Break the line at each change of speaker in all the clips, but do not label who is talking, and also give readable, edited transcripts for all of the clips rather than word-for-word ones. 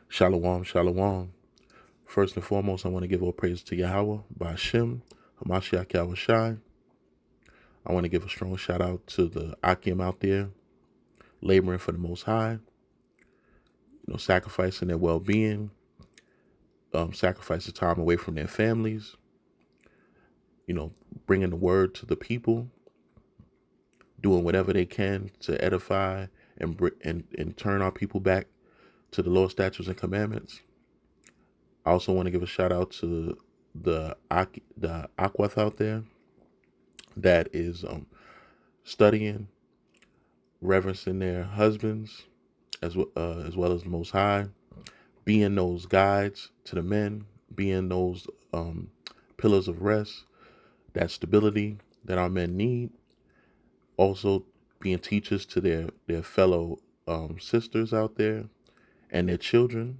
Shalom, shalom. First and foremost, I want to give all praise to Yahweh, Ba'ashem, Hamashiach Yahushai. I want to give a strong shout out to the Akim out there, laboring for the Most High, sacrificing their well-being, sacrificing time away from their families, you know, bringing the word to the people, doing whatever they can to edify and turn our people back to the law, statutes, and commandments. I also want to give a shout out to the Aquath out there that is studying, reverencing their husbands as well as the Most High, being those guides to the men, being those pillars of rest, that stability that our men need. Also, being teachers to their fellow sisters out there and their children.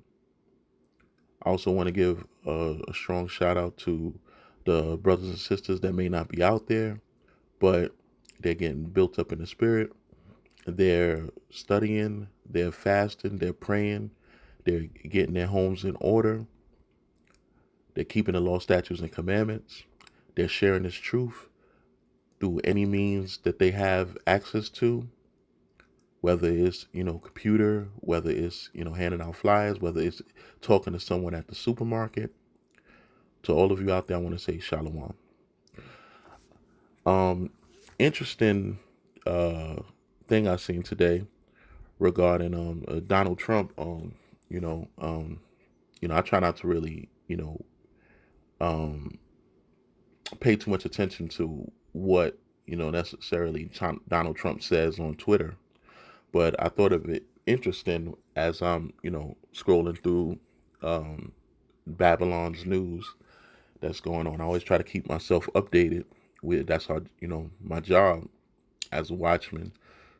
I also want to give a strong shout out to the brothers and sisters that may not be out there, but they're getting built up in the spirit. They're studying, they're fasting, they're praying, they're getting their homes in order, they're keeping the law, statutes, and commandments, they're sharing this truth through any means that they have access to, whether it's, computer, whether it's, handing out flyers, whether it's talking to someone at the supermarket. To all of you out there, I want to say shalom. Um, Interesting uh thing I seen today regarding Donald Trump. You know, um, I try not to really, um pay too much attention to what necessarily Donald Trump says on Twitter, but I thought of it interesting as I'm scrolling through um Babylon's news that's going on. I always try to keep myself updated with that's how my job as a watchman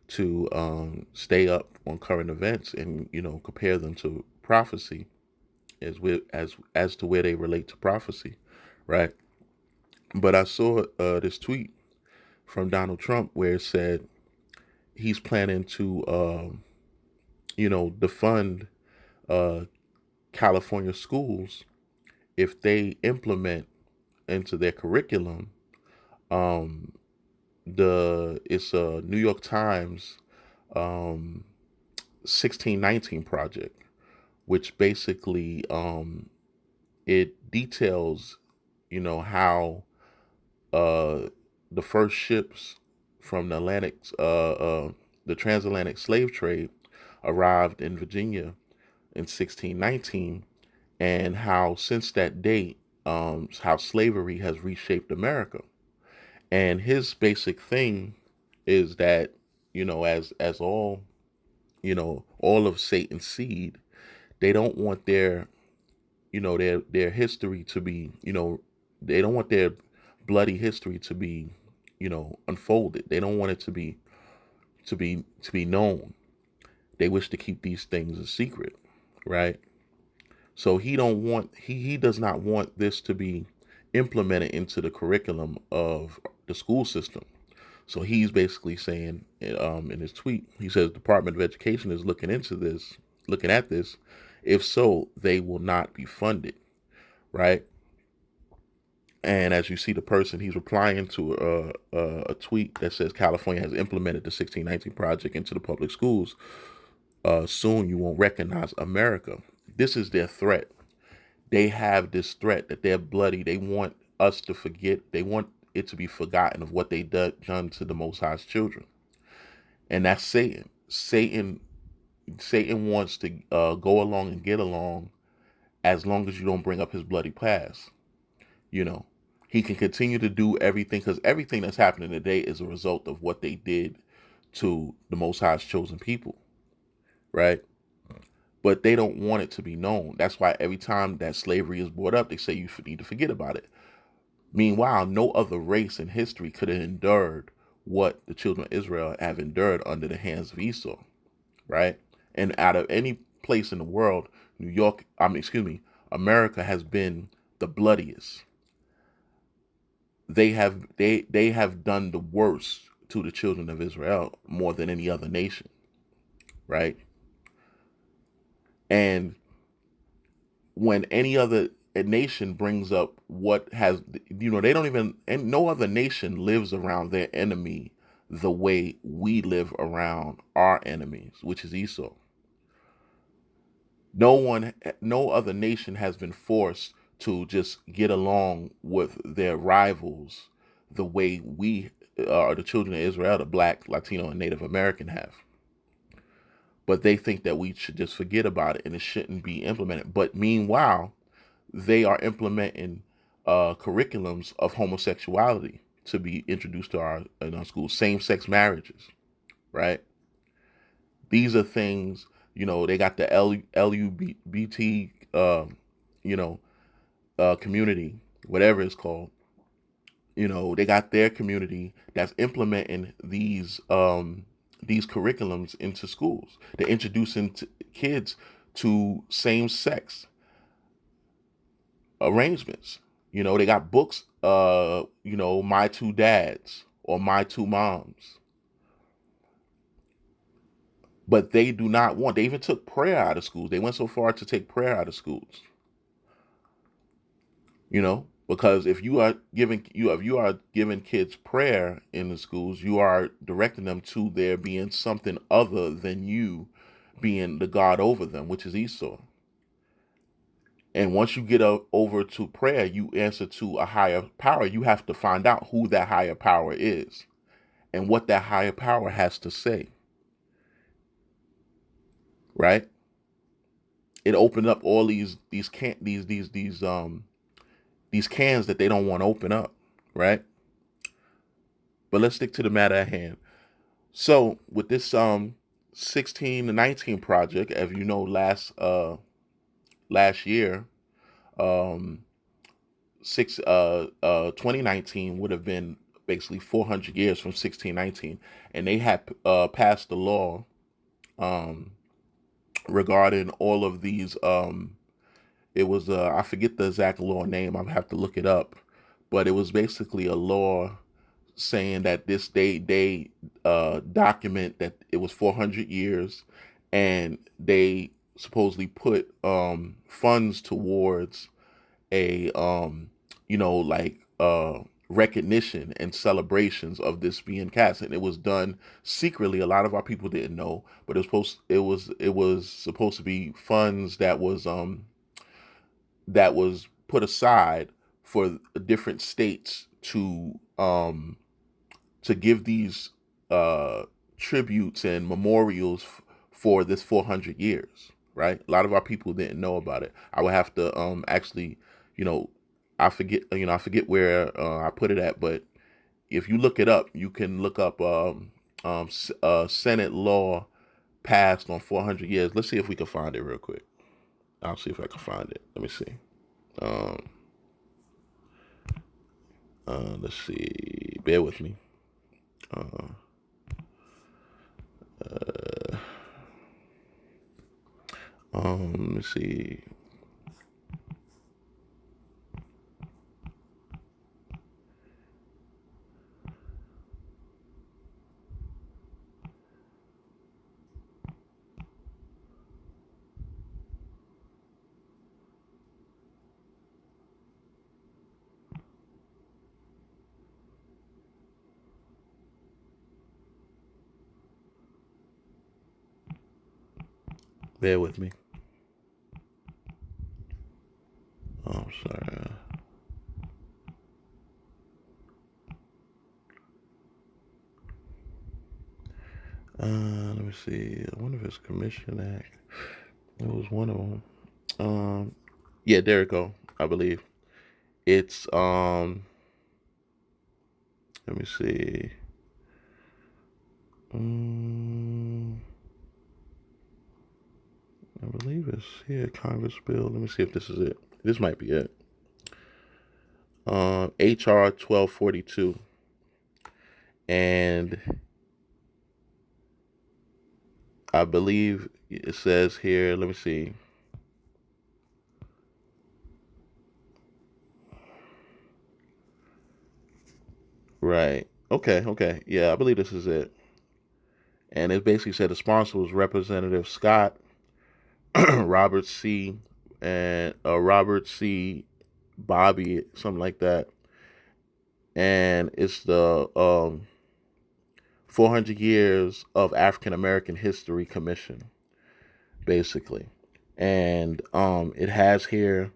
to stay up on current events and compare them to prophecy as to where they relate to prophecy, right? But I saw this tweet from Donald Trump where it said he's planning to defund uh, California schools if they implement into their curriculum um, it's a New York Times um, 1619 project, which basically it details, how uh, the first ships from the transatlantic slave trade arrived in Virginia in 1619, and how since that date, how slavery has reshaped America. And his basic thing is that as all of Satan's seed, they don't want their history to be they don't want their bloody history to be unfolded. They don't want it to be known. They wish to keep these things a secret, right? So he does not want this to be implemented into the curriculum of the school system. So he's basically saying, in his tweet, he says Department of Education is looking at this. If so, they will not be funded, right? And as you see, the person he's replying to a tweet that says California has implemented the 1619 project into the public schools. Soon you won't recognize America. This is their threat. They have this threat that they're bloody. They want us to forget. They want it to be forgotten of what they done to the Most High's children, and that's Satan. Satan wants to go along and get along as long as you don't bring up his bloody past. You know, he can continue to do everything because everything that's happening today is a result of what they did to the Most High's chosen people, right? But they don't want it to be known. That's why every time that slavery is brought up, they say you need to forget about it. Meanwhile, no other race in history could have endured what the children of Israel have endured under the hands of Esau, right? And out of any place in the world, America has been the bloodiest. They have done the worst to the children of Israel more than any other nation, right? And when any other nation brings up what has, they don't even, and no other nation lives around their enemy the way we live around our enemies, which is Esau. No other nation has been forced to just get along with their rivals the way we, the children of Israel, the Black, Latino, and Native American have. But they think that we should just forget about it and it shouldn't be implemented. But meanwhile, they are implementing curriculums of homosexuality to be introduced to in our schools, same-sex marriages, right? These are things, they got the LUBT, community, whatever it's called. They got their community that's implementing these curriculums into schools. They're introducing kids to same-sex arrangements. They got books, My Two Dads or My Two Moms. But they do not want, they even took prayer out of schools. They went so far to take prayer out of schools. Because if you are giving kids prayer in the schools, you are directing them to there being something other than you being the God over them, which is Esau. And once you get over to prayer, you answer to a higher power. You have to find out who that higher power is and what that higher power has to say. Right? It opened up all these cans that they don't want to open up, right? But let's stick to the matter at hand. So with this 16 to 19 project, as you know, last year, 2019 would have been basically 400 years from 1619, and they had passed the law regarding all of these. It was I forget the exact law name. I'll have to look it up, but it was basically a law saying that they document that it was 400 years, and they supposedly put funds towards a recognition and celebrations of this being cast, and it was done secretly. A lot of our people didn't know, but it was supposed to be funds that was put aside for different states to give these tributes and memorials for this 400 years, right? A lot of our people didn't know about it. I would have to actually, I forget where I put it at, but if you look it up, you can look up Senate law passed on 400 years. Let's see if we can find it real quick. I'll see if I can find it. Let me see. Let's see. Bear with me. Let's see. Bear with me. Oh, I'm sorry. Let me see. I wonder if it's Commission Act. It was one of them. Yeah, there we go. I believe it's let me see. I believe it's here, Congress bill. Let me see if this is it. This might be it. HR 1242. And I believe it says here, let me see. Right. Okay. Yeah, I believe this is it. And it basically said the sponsor was Representative Scott, Robert C. and Robert C. Bobby, something like that. And it's the 400 Years of African American History Commission, basically. And it has here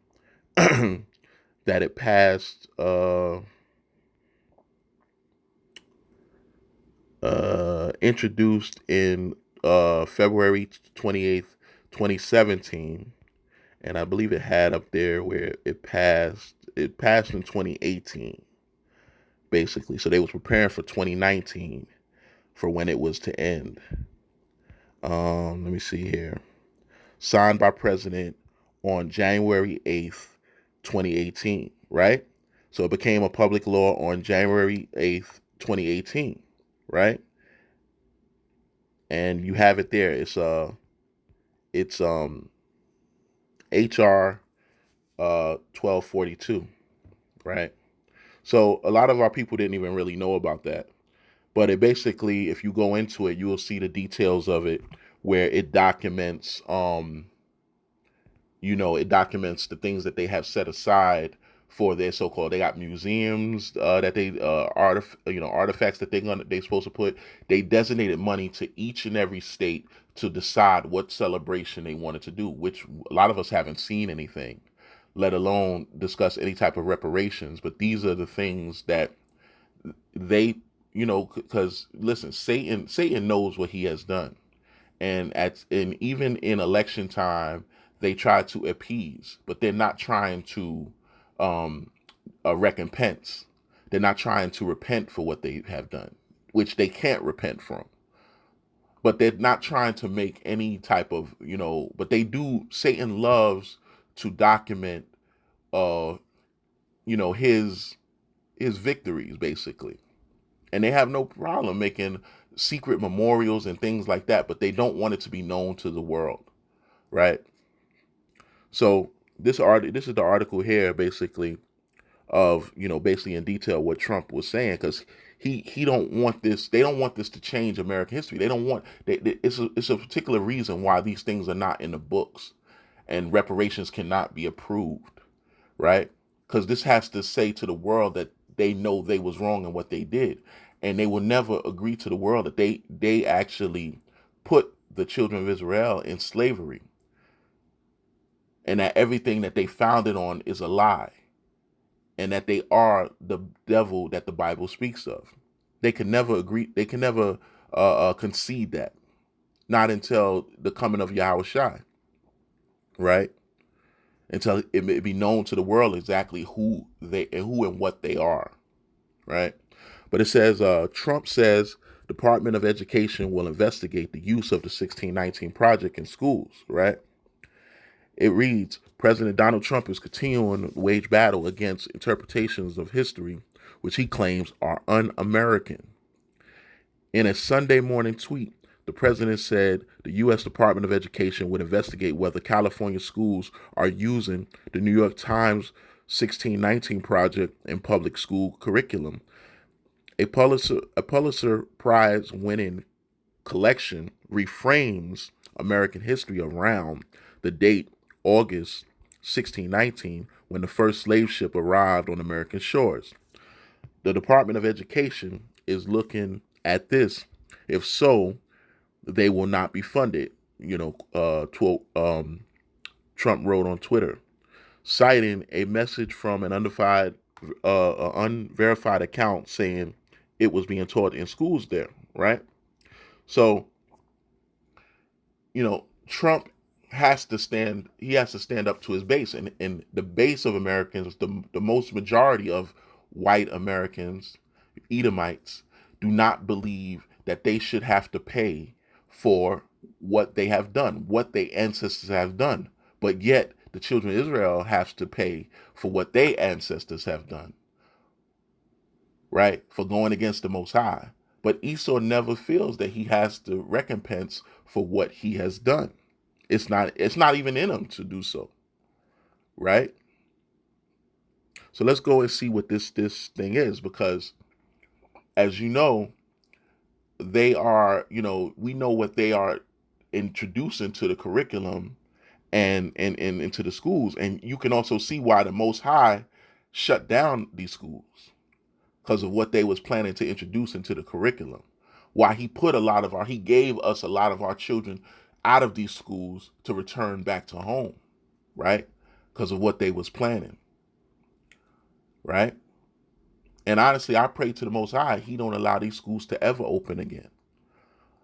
that it passed introduced in February 28th, 2017. And I believe it had up there where it passed in 2018, basically. So they was preparing for 2019 for when it was to end. Let me see here. Signed by President on January 8th, 2018, right? So it became a public law on January 8th, 2018, right? And you have it there. It's HR 1242, right? So a lot of our people didn't even really know about that. But it basically, if you go into it, you will see the details of it where it documents it documents the things that they have set aside for their so-called. They got museums that they artifacts that they're supposed to put. They designated money to each and every state to decide what celebration they wanted to do, which a lot of us haven't seen anything, let alone discuss any type of reparations. But these are the things that they, because listen, Satan knows what he has done, and even in election time, they try to appease, but they're not trying to recompense. They're not trying to repent for what they have done, which they can't repent from. But they're not trying to make any type of, but they do. Satan loves to document, uh, his victories, basically. And they have no problem making secret memorials and things like that, but they don't want it to be known to the world, right? So this is the article here, basically, of basically in detail what Trump was saying, because he don't want this. They don't want this to change American history. They don't want. It's a particular reason why these things are not in the books, and reparations cannot be approved, right? Because this has to say to the world that they know they was wrong in what they did, and they will never agree to the world that they actually put the children of Israel in slavery, and that everything that they founded on is a lie, and that they are the devil that the Bible speaks of. They can never agree. They can never concede that, not until the coming of Yahweh Shai, right? Until it may be known to the world exactly who and what they are, right? But it says Trump says Department of Education will investigate the use of the 1619 project in schools, right? It reads, President Donald Trump is continuing to wage battle against interpretations of history which he claims are un-American. In a Sunday morning tweet, the president said the U.S. Department of Education would investigate whether California schools are using the New York Times 1619 project in public school curriculum. A Pulitzer Prize winning collection reframes American history around the date August 1619, when the first slave ship arrived on American shores. The Department of Education is looking at this. If so, they will not be funded, Trump wrote on Twitter, citing a message from an unverified account saying it was being taught in schools there, right? So, Trump he has to stand up to his base, and the base of Americans, the most majority of white Americans, Edomites, do not believe that they should have to pay for what they have done, what their ancestors have done. But yet the children of Israel have to pay for what their ancestors have done, right? For going against the Most High. But Esau never feels that he has to recompense for what he has done. It's not even in him to do so, right? So let's go and see what this thing is, because as you know, they are, we know what they are introducing to the curriculum and into the schools. And you can also see why the Most High shut down these schools, because of what they was planning to introduce into the curriculum. Why he gave us a lot of our children out of these schools to return back to home, right? Because of what they was planning, right? And honestly, I pray to the Most High he don't allow these schools to ever open again,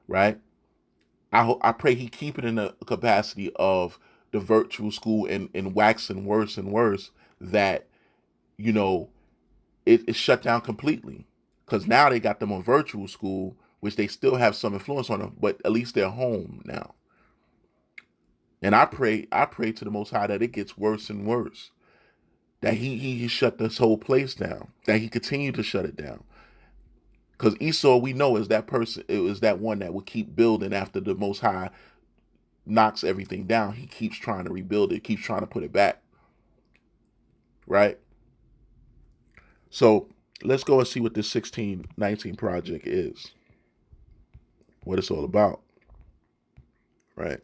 right? I pray he keep it in the capacity of the virtual school and waxing worse and worse, that you know it's shut down completely, because now they got them on virtual school, which they still have some influence on them, but at least they're home now. And I pray to the Most High that it gets worse and worse, that he shut this whole place down, that he continue to shut it down. Because Esau, we know, is that person. It was that one that would keep building after the Most High knocks everything down. He keeps trying to rebuild it, keeps trying to put it back, right? So let's go and see what this 1619 project is, what it's all about, right?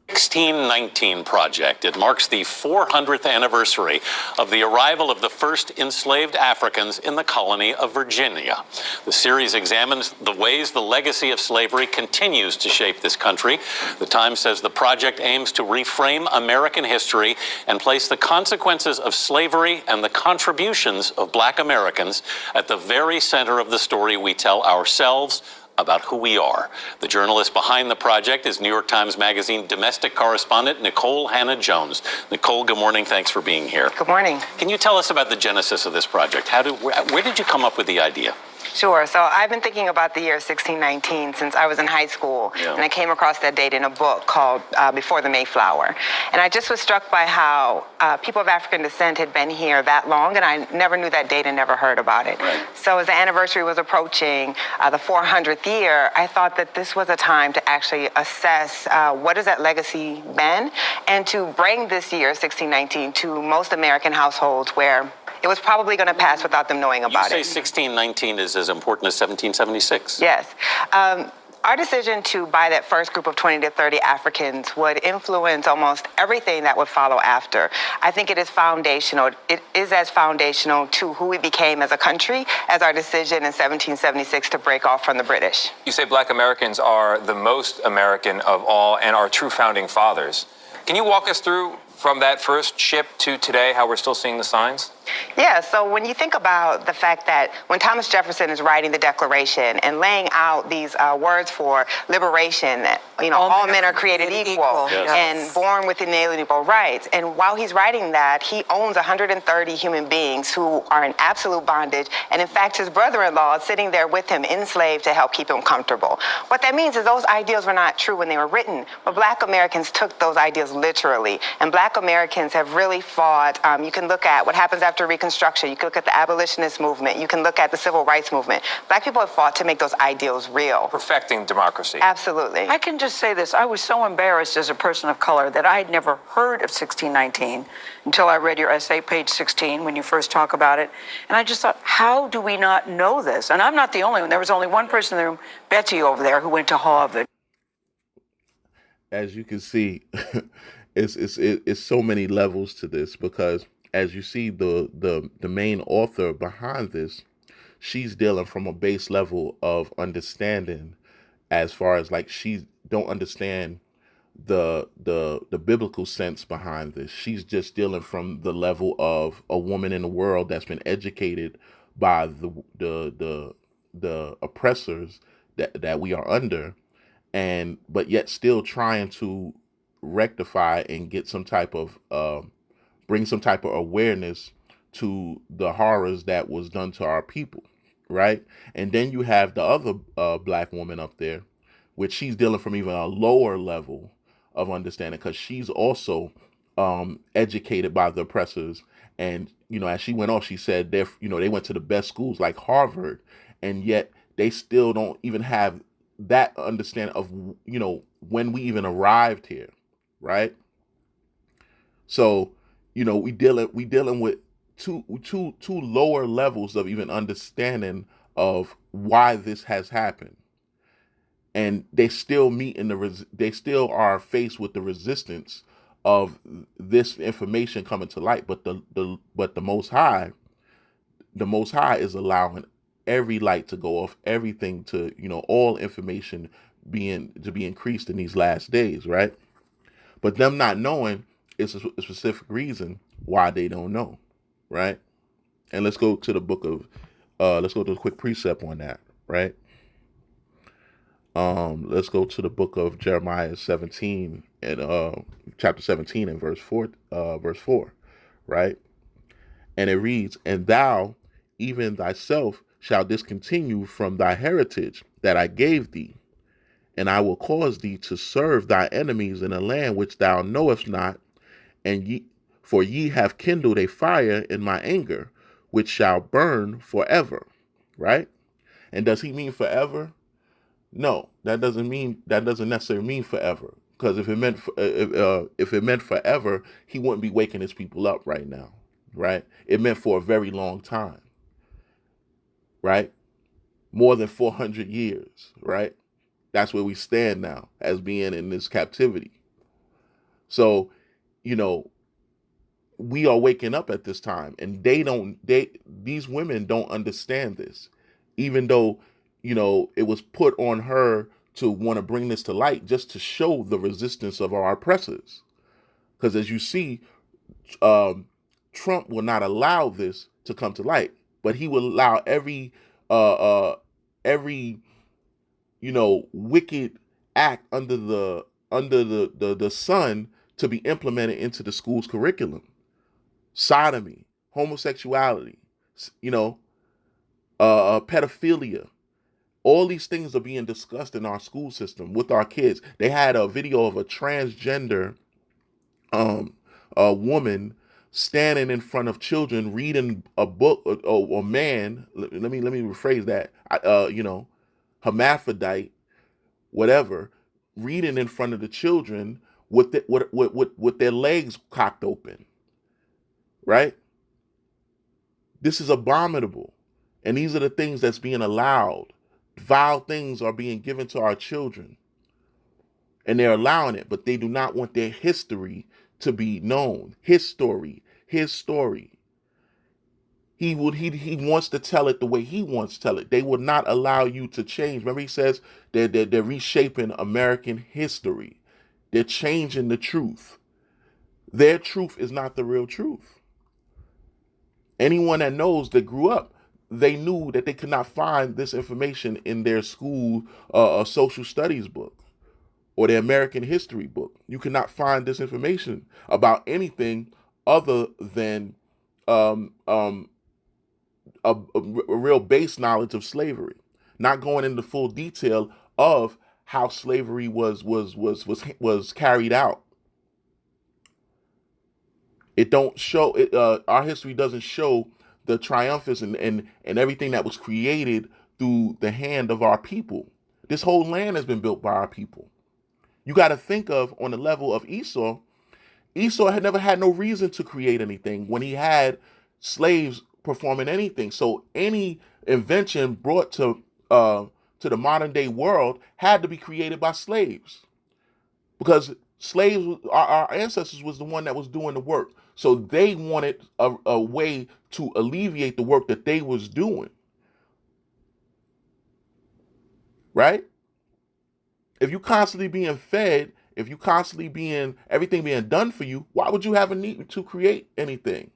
1619 Project. It marks the 400th anniversary of the arrival of the first enslaved Africans in the colony of Virginia. The series examines the ways the legacy of slavery continues to shape this country. The Times says the project aims to reframe American history and place the consequences of slavery and the contributions of Black Americans at the very center of the story we tell ourselves about who we are. The journalist behind the project is New York Times Magazine domestic correspondent Nikole Hannah-Jones. Nikole, good morning. Thanks for being here.
Good morning.
Can you tell us about the genesis of this project? Where did you come up with the idea?
Sure. So I've been thinking about the year 1619 since I was in high school, and I came across that date in a book called Before the Mayflower. And I just was struck by how people of African descent had been here that long, and I never knew that date and never heard about it.
Right.
So as the anniversary was approaching the 400th year, I thought that this was a time to actually assess what has that legacy been, and to bring this year, 1619, to most American households where it was probably going to pass without them knowing about it.
You say 1619 is as important as 1776.
Yes. Our decision to buy that first group of 20 to 30 Africans would influence almost everything that would follow after. I think it is foundational. It is as foundational to who we became as a country as our decision in 1776 to break off from the British.
You say Black Americans are the most American of all and our true founding fathers. Can you walk us through from that first ship to today, how we're still seeing the signs?
Yeah, so when you think about the fact that when Thomas Jefferson is writing the Declaration and laying out these words for liberation, that, you know, all men are created equal and born with inalienable rights. And while he's writing that, he owns 130 human beings who are in absolute bondage. And in fact, his brother-in-law is sitting there with him enslaved to help keep him comfortable. What that means is those ideals were not true when they were written, but Black Americans took those ideas literally. And Black Americans have really fought. You can look at what happens after Reconstruction. You can look at the abolitionist movement. You can look at the civil rights movement. Black people have fought to make those ideals real.
Perfecting democracy.
Absolutely.
I can just say this. I was so embarrassed as a person of color that I had never heard of 1619 until I read your essay, page 16, when you first talk about it. And I just thought, how do we not know this? And I'm not the only one. There was only one person in the room, Betsy over there, who went to Harvard.
As you can see, it's so many levels to this, because as you see, the main author behind this, she's dealing from a base level of understanding, as far as like she don't understand the biblical sense behind this. She's just dealing from the level of a woman in the world that's been educated by the oppressors that we are under, and but yet still trying to rectify and get some type of bring some type of awareness to the horrors that was done to our people, right? And then you have the other Black woman up there, which she's dealing from even a lower level of understanding, because she's also educated by the oppressors. And you know, as she went off, she said they went to the best schools like Harvard, and yet they still don't even have that understanding of when we even arrived here, right? So we dealing with two lower levels of even understanding of why this has happened. and they still they still are faced with the resistance of this information coming to light. But the Most High, is allowing every light to go off, everything to, all information to be increased in these last days, right? But them not knowing is a specific reason why they don't know, right? And let's go to the book of, let's go to a quick precept on that, right? Let's go to the book of Jeremiah 17 and chapter 17 and verse 4, right? And it reads, "And thou, even thyself, shalt discontinue from thy heritage that I gave thee, and I will cause thee to serve thy enemies in a land which thou knowest not, for ye have kindled a fire in my anger, which shall burn forever." Right? And does he mean forever? No, that doesn't necessarily mean forever. Because if it meant forever, he wouldn't be waking his people up right now, right? It meant for a very long time, right? More than 400 years, right? That's where we stand now as being in this captivity. So, we are waking up at this time, and these women don't understand this, even though, it was put on her to want to bring this to light just to show the resistance of our oppressors. Because as you see, Trump will not allow this to come to light, but he will allow every wicked act under the sun to be implemented into the school's curriculum. Sodomy, homosexuality, pedophilia. All these things are being discussed in our school system with our kids. They had a video of a transgender a woman standing in front of children reading a book, or man. Let me rephrase that. Hermaphrodite, whatever, reading in front of the children with their legs cocked open. Right? This is abominable. And these are the things that's being allowed. Vile things are being given to our children. And they're allowing it, but they do not want their history to be known. His story. He wants to tell it the way he wants to tell it. They will not allow you to change. Remember, he says they're reshaping American history. They're changing the truth. Their truth is not the real truth. Anyone that knows, that grew up, they knew that they could not find this information in their school social studies book or their American history book. You cannot find this information about anything other than a real base knowledge of slavery, not going into full detail of how slavery was carried out. It don't show it. Our history doesn't show the triumphs and everything that was created through the hand of our people. This whole land has been built by our people. You got to think of, on the level of Esau. Esau had never had no reason to create anything when he had slaves performing anything. So any invention brought to the modern day world had to be created by slaves, because slaves, our ancestors, was the one that was doing the work. So they wanted a way to alleviate the work that they was doing. Right? If you constantly being fed, if you constantly being, everything being done for you, why would you have a need to create anything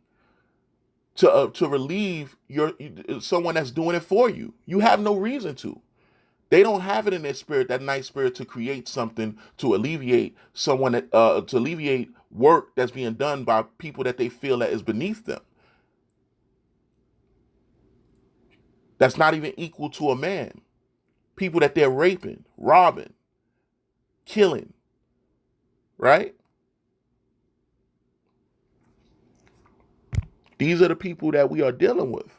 to relieve someone that's doing it for you? You have no reason to. They don't have it in their spirit, that nice spirit, to create something to alleviate someone, to alleviate work that's being done by people that they feel that is beneath them. That's not even equal to a man. People that they're raping, robbing, killing. Right? These are the people that we are dealing with.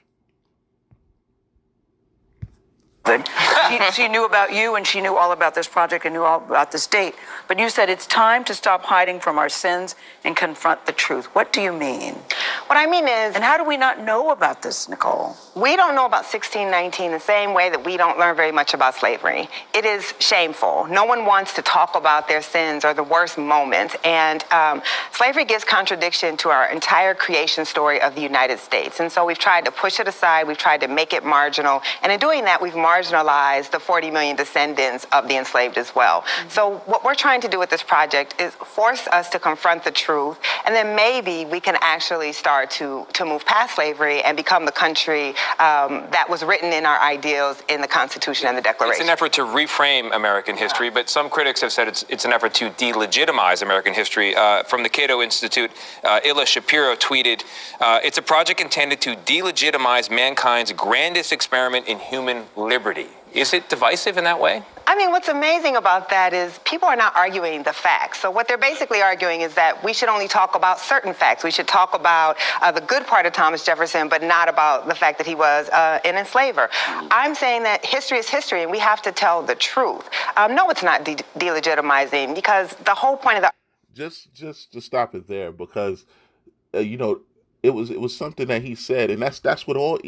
She knew about you, and she knew all about this project and knew all about this date. But you said it's time to stop hiding from our sins and confront the truth. What do you mean?
What I mean is...
And how do we not know about this, Nicole?
We don't know about 1619 the same way that we don't learn very much about slavery. It is shameful. No one wants to talk about their sins or the worst moments. And slavery gives contradiction to our entire creation story of the United States. And so we've tried to push it aside. We've tried to make it marginal. And in doing that, we've marginalized the 40 million descendants of the enslaved as well. Mm-hmm. So what we're trying to do with this project is force us to confront the truth. And then maybe we can actually start to move past slavery and become the country that was written in our ideals in the Constitution and the Declaration.
It's an effort to reframe American history, but some critics have said it's an effort to delegitimize American history. From the Cato Institute, Illa Shapiro tweeted, it's a project intended to delegitimize mankind's grandest experiment in human liberty. Is it divisive in that way?
I mean, what's amazing about that is people are not arguing the facts. So what they're basically arguing is that we should only talk about certain facts. We should talk about the good part of Thomas Jefferson, but not about the fact that he was an enslaver. I'm saying that history is history, and we have to tell the truth. No, it's not delegitimizing, because the whole point of the...
Just to stop it there, because, you know, it was something that he said, and that's what all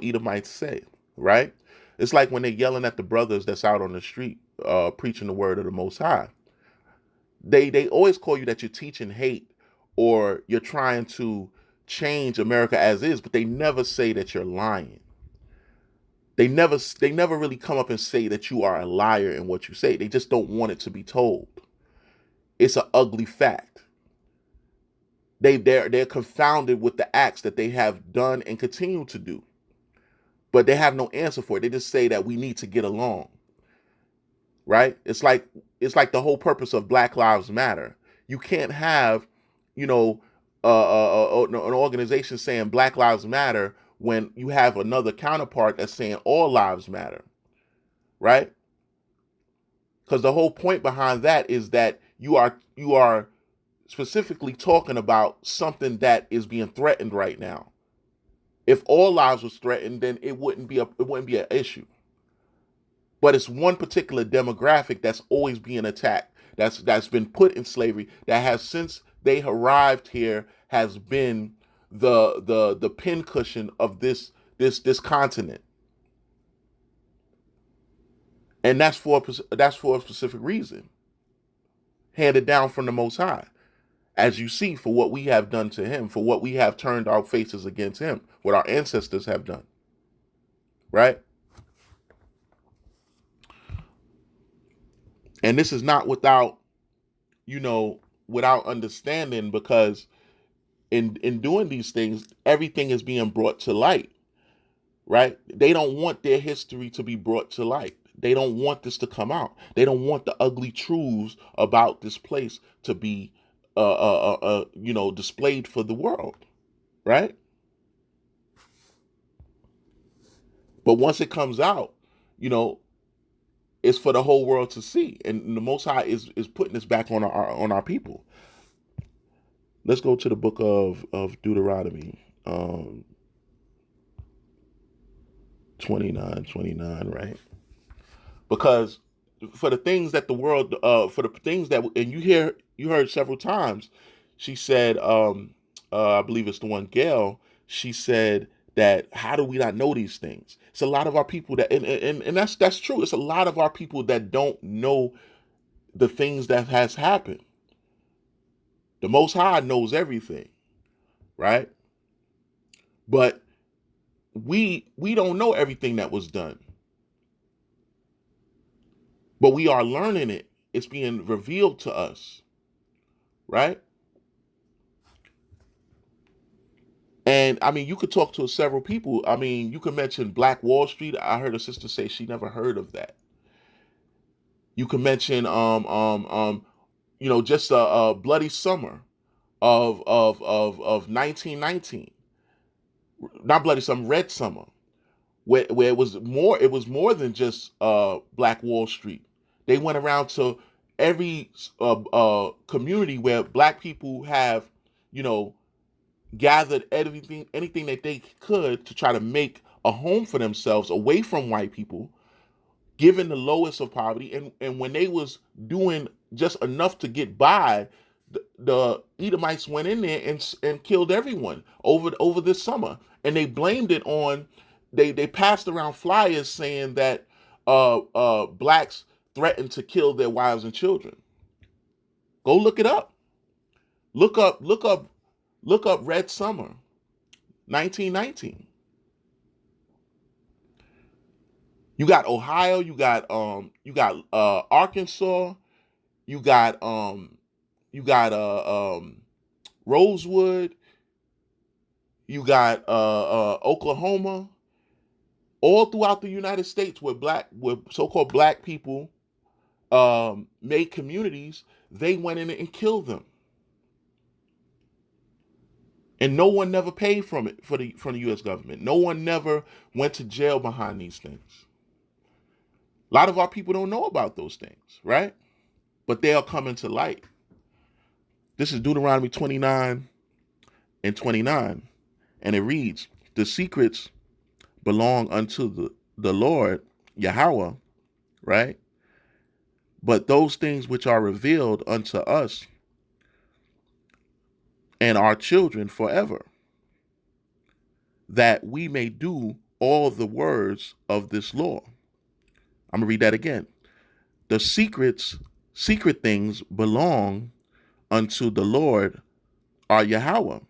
Edomites say, right? It's like when they're yelling at the brothers that's out on the street preaching the word of the Most High. They always call you that you're teaching hate or you're trying to change America as is, but they never say that you're lying. They never really come up and say that you are a liar in what you say. They just don't want it to be told. It's an ugly fact. They're confounded with the acts that they have done and continue to do. But they have no answer for it. They just say that we need to get along, right? It's like the whole purpose of Black Lives Matter. You can't have, you know, an organization saying Black Lives Matter when you have another counterpart that's saying all lives matter, right? Because the whole point behind that is that you are specifically talking about something that is being threatened right now. If all lives was threatened, then it wouldn't be an issue. But it's one particular demographic that's always being attacked, that's been put in slavery, that has, since they arrived here, has been the pincushion of this continent. And that's for a specific reason, handed down from the Most High. As you see, for what we have done to him, for what we have turned our faces against him, what our ancestors have done, right? And this is not without understanding, because in doing these things, everything is being brought to light, right? They don't want their history to be brought to light. They don't want this to come out. They don't want the ugly truths about this place to be displayed for the world, right? But once it comes out, it's for the whole world to see, and the Most High is putting this back on our people. Let's go to the book of Deuteronomy, 29, right? Because for the things that the world, and you heard several times, she said, I believe it's the one Gail, she said that, how do we not know these things? It's a lot of our people that, and that's true. It's a lot of our people that don't know the things that has happened. The Most High knows everything, right? But we don't know everything that was done. But we are learning it. It's being revealed to us, right? And I mean, you could talk to several people. I mean, you could mention Black Wall Street. I heard a sister say she never heard of that. You could mention just a bloody summer of 1919. Not bloody summer, Red Summer, where it was more than just Black Wall Street. They went around to every community where Black people have, gathered anything that they could to try to make a home for themselves away from white people, given the lowest of poverty. And when they was doing just enough to get by, the Edomites went in there and killed everyone over this summer, and they blamed it on they passed around flyers saying that blacks threatened to kill their wives and children. Go look it up. Look up Red Summer, 1919. You got Ohio, you got Arkansas, you got Rosewood, you got Oklahoma, all throughout the United States where so-called black people made communities. They went in and killed them. And no one never paid from the U.S. government. No one never went to jail behind these things. A lot of our people don't know about those things, right? But they'll come into light. This is Deuteronomy 29 and 29. And it reads, the secrets belong unto the Lord, Yahweh, right? But those things which are revealed unto us and our children forever, that we may do all the words of this law. I'm going to read that again. The secret things belong unto the Lord, our Yahweh.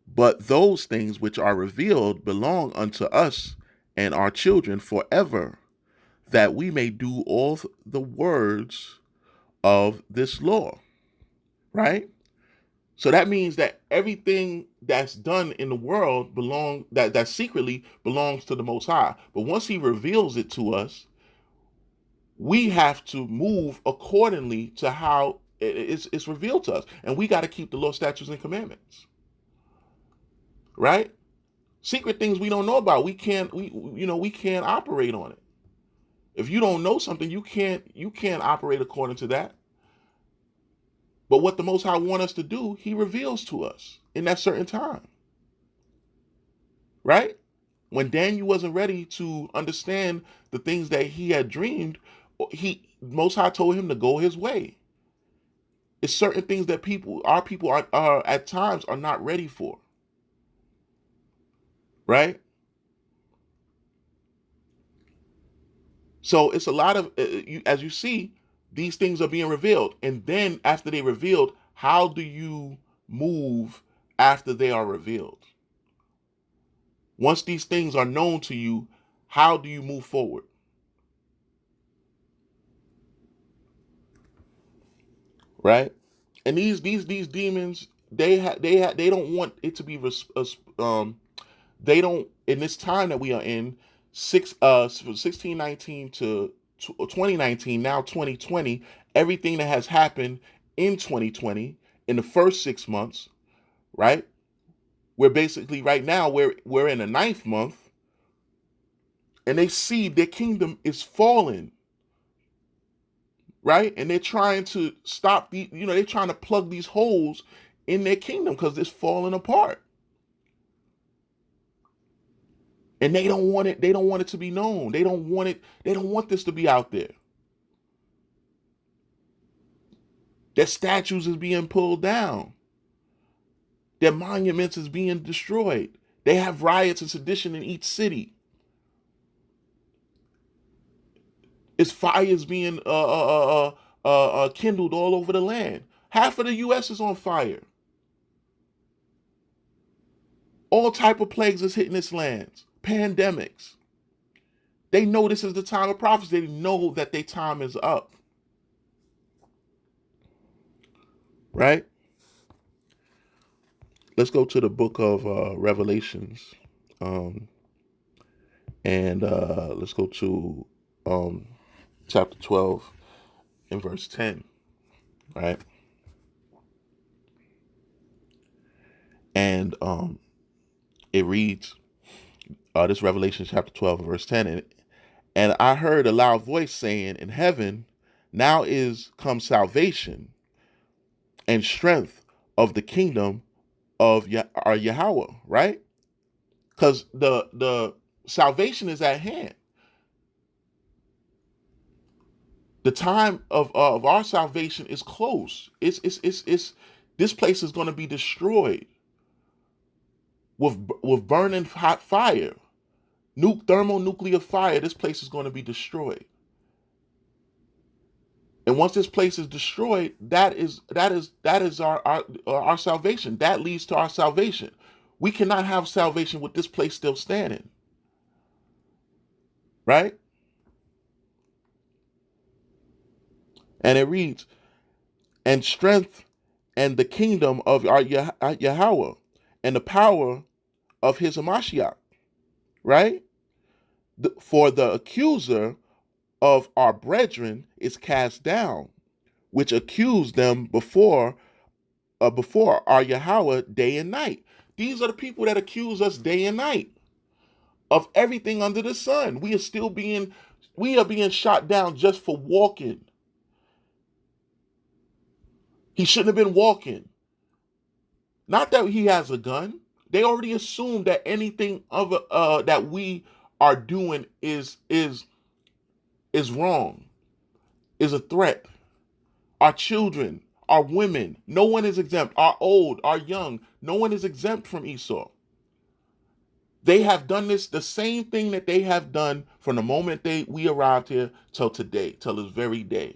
But those things which are revealed belong unto us and our children forever, that we may do all the words of this law. Right? So that means that everything that's done in the world that secretly belongs to the Most High. But once he reveals it to us, we have to move accordingly to how it's revealed to us. And we got to keep the law, statutes, and commandments. Right? Secret things we don't know about, we can't operate on it. If you don't know something, you can't operate according to that. But what the Most High wants us to do, he reveals to us in that certain time. Right? When Daniel wasn't ready to understand the things that he had dreamed, Most High told him to go his way. It's certain things that our people are at times are not ready for. Right? So it's a lot of, as you see, these things are being revealed. And then after they revealed, how do you move after they are revealed? Once these things are known to you, how do you move forward? Right? And these demons, they don't want it to be they don't, in this time that we are in, 1619 to 2019, now 2020, everything that has happened in 2020 in the first 6 months, right? We're basically right now we're in the 9th month, and they see their kingdom is falling, right? And they're trying to stop they're trying to plug these holes in their kingdom because it's falling apart. And they don't want it to be known. They don't want this to be out there. Their statues is being pulled down. Their monuments is being destroyed. They have riots and sedition in each city. It's fires being kindled all over the land. Half of the U.S. is on fire. All type of plagues is hitting its lands. Pandemics. They know this is the time of prophecy. They know that their time is up. Right? Let's go to the book of Revelations. And let's go to chapter 12 and verse 10. Right? And it reads, this Revelation chapter 12 and verse 10. And I heard a loud voice saying in heaven, now is come salvation and strength of the kingdom of our Yahweh, right? Because the salvation is at hand. The time of our salvation is close. It's this place is going to be destroyed with burning hot fire, thermonuclear fire. This place is going to be destroyed. And once this place is destroyed, that is our salvation. That leads to our salvation. We cannot have salvation with this place still standing. Right? And it reads, and strength and the kingdom of our Yahweh and the power of his Hamashiach. Right? For the accuser of our brethren is cast down, which accused them before our Yahweh day and night. These are the people that accuse us day and night of everything under the sun. We are being shot down just for walking. He shouldn't have been walking. Not that he has a gun. They already assume that anything that we are doing is wrong, is a threat. Our children, our women, no one is exempt. Our old, our young, no one is exempt from Esau. They have done this, the same thing that they have done from the moment we arrived here till today, till this very day.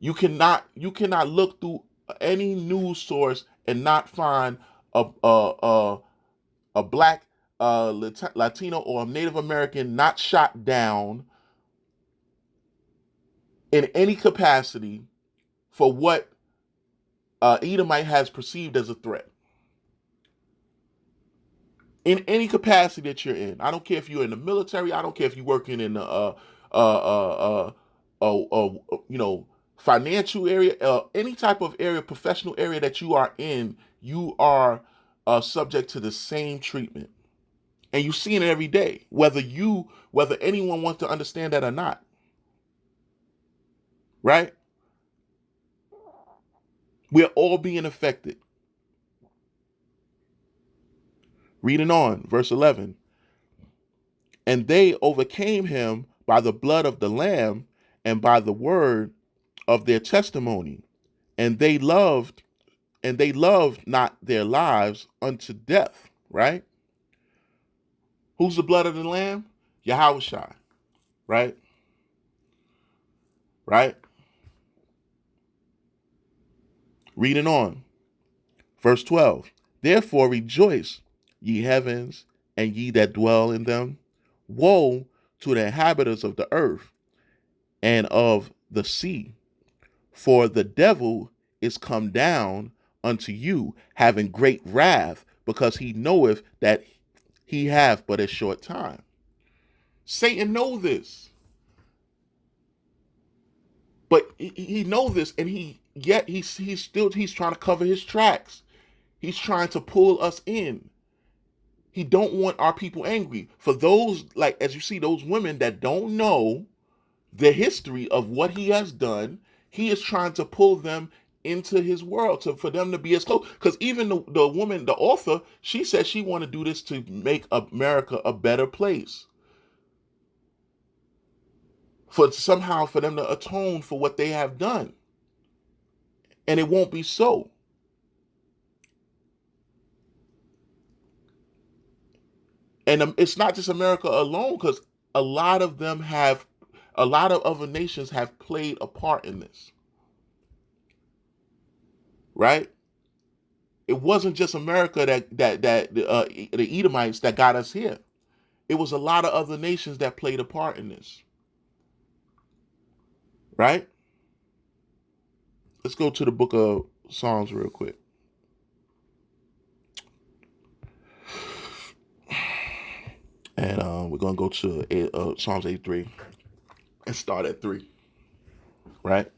You cannot look through any news source and not find a black, Latino, or a Native American not shot down in any capacity for what Edomite has perceived as a threat. In any capacity that you're in. I don't care if you're in the military. I don't care if you're working in the financial area, any type of area, professional area that you are in, you are subject to the same treatment. And you see it every day, whether anyone wants to understand that or not. Right? We're all being affected. Reading on, verse 11. And they overcame him by the blood of the Lamb and by the word of their testimony. And they loved not their lives unto death. Right? Who's the blood of the Lamb? Yahushua. Right? Right? Reading on. Verse 12. Therefore rejoice, ye heavens, and ye that dwell in them. Woe to the inhabitants of the earth and of the sea, for the devil is come down unto you, having great wrath, because he knoweth that he hath but a short time. Satan know this. But he knows this, and he's trying to cover his tracks. He's trying to pull us in. He don't want our people angry. For those, like, as you see, those women that don't know the history of what he has done, he is trying to pull them into his world for them to be as close. Because even the woman, the author, she said she want to do this to make America a better place. For them to atone for what they have done. And it won't be so. And it's not just America alone, because a lot of other nations have played a part in this. Right? It wasn't just America that the Edomites that got us here. It was a lot of other nations that played a part in this. Right? Let's go to the book of Psalms real quick. And we're going to go to Psalms 83 and start at 3. Right?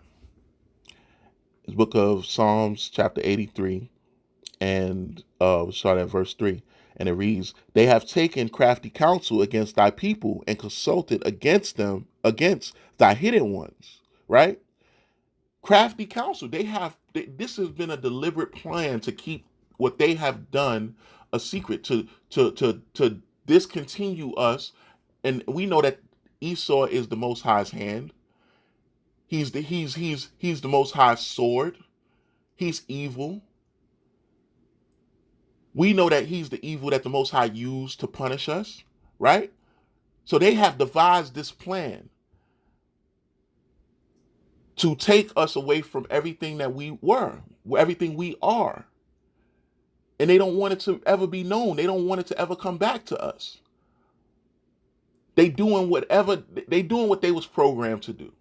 It's book of Psalms chapter 83 and we'll start at verse 3. And it reads, they have taken crafty counsel against thy people and consulted against thy hidden ones. Right? Crafty counsel. This has been a deliberate plan to keep what they have done a secret, to discontinue us. And we know that Esau is the Most High's hand. He's the Most High sword. He's evil. We know that he's the evil that the Most High used to punish us, right? So they have devised this plan to take us away from everything that we were, everything we are. And they don't want it to ever be known. They don't want it to ever come back to us. They doing what they was programmed to do.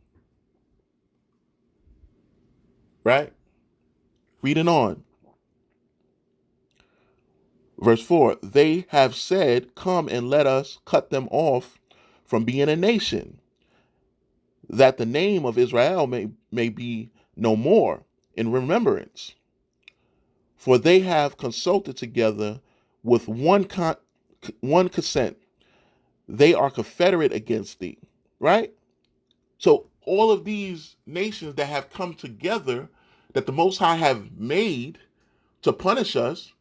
Right? Reading on. Verse 4, they have said, come and let us cut them off from being a nation, that the name of Israel may be no more in remembrance. For they have consulted together with one consent. They are confederate against thee. Right? So all of these nations that have come together, that the Most High have made to punish us,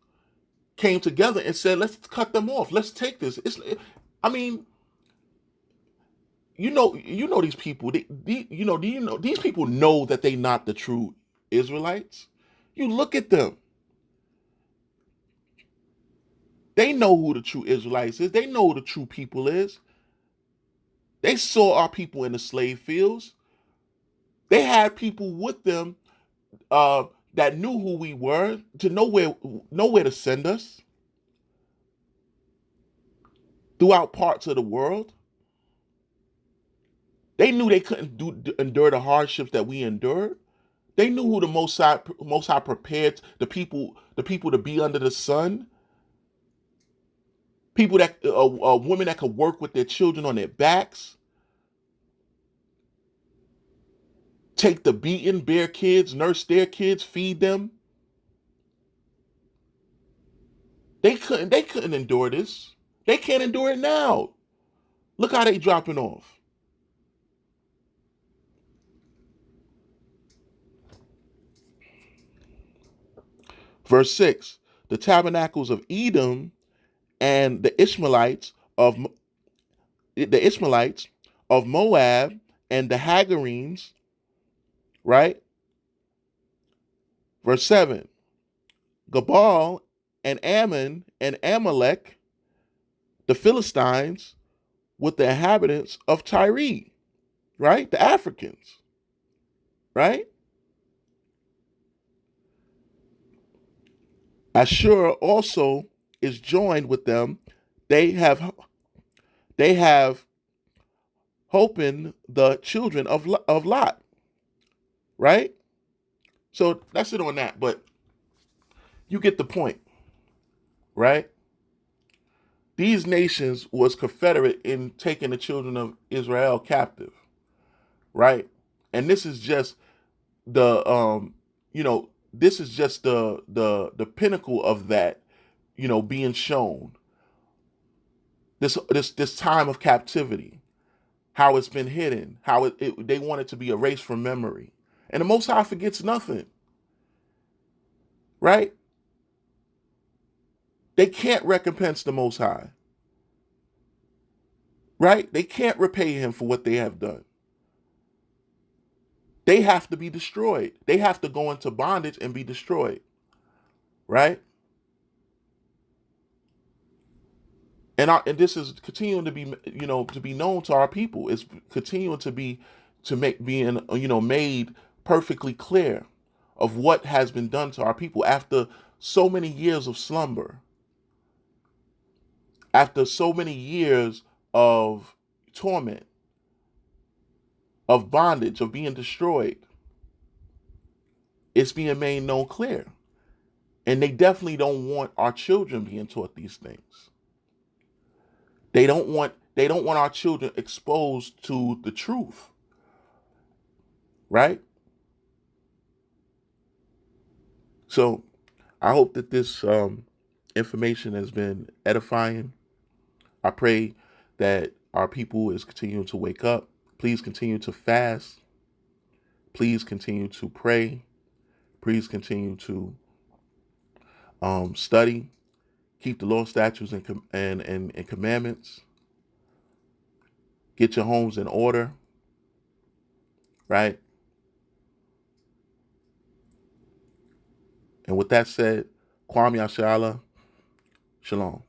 came together and said, let's cut them off. Let's take this. You know these people. These people know that they're not the true Israelites. You look at them. They know who the true Israelites is. They know who the true people is. They saw our people in the slave fields. They had people with them that knew who we were, to know where to send us throughout parts of the world. They knew they couldn't endure the hardships that we endured. They knew who the Most High prepared the people to be under the sun. People that women that could work with their children on their backs, take the beating, bear kids, nurse their kids, feed them. They couldn't endure this. They can't endure it now. Look how they dropping off. Verse 6, the tabernacles of Edom and the Ishmaelites of Moab and the Hagarenes, right? Verse 7, Gabal and Ammon and Amalek, the Philistines, with the inhabitants of Tyre, right? The Africans, right? Ashur also is joined with them. They have Hopen, the children of Lot, right? So that's it on that, but you get the point, right? These nations was confederate in taking the children of Israel captive, right? And this is just the this is just the pinnacle of that, being shown. This time of captivity, how it's been hidden, how they want it to be erased from memory. And the Most High forgets nothing. Right? They can't recompense the Most High. Right? They can't repay him for what they have done. They have to be destroyed. They have to go into bondage and be destroyed. Right? And this is continuing to be, to be known to our people. It's continuing to be made perfectly clear of what has been done to our people after so many years of slumber, after so many years of torment, of bondage, of being destroyed. It's being made known clear. And they definitely don't want our children being taught these things. They don't want our children exposed to the truth. Right? So I hope that this information has been edifying. I pray that our people is continuing to wake up. Please continue to fast. Please continue to pray. Please continue to study. Keep the law, statutes, and commandments. Get your homes in order. Right? And with that said, Kwame Ashala, shalom.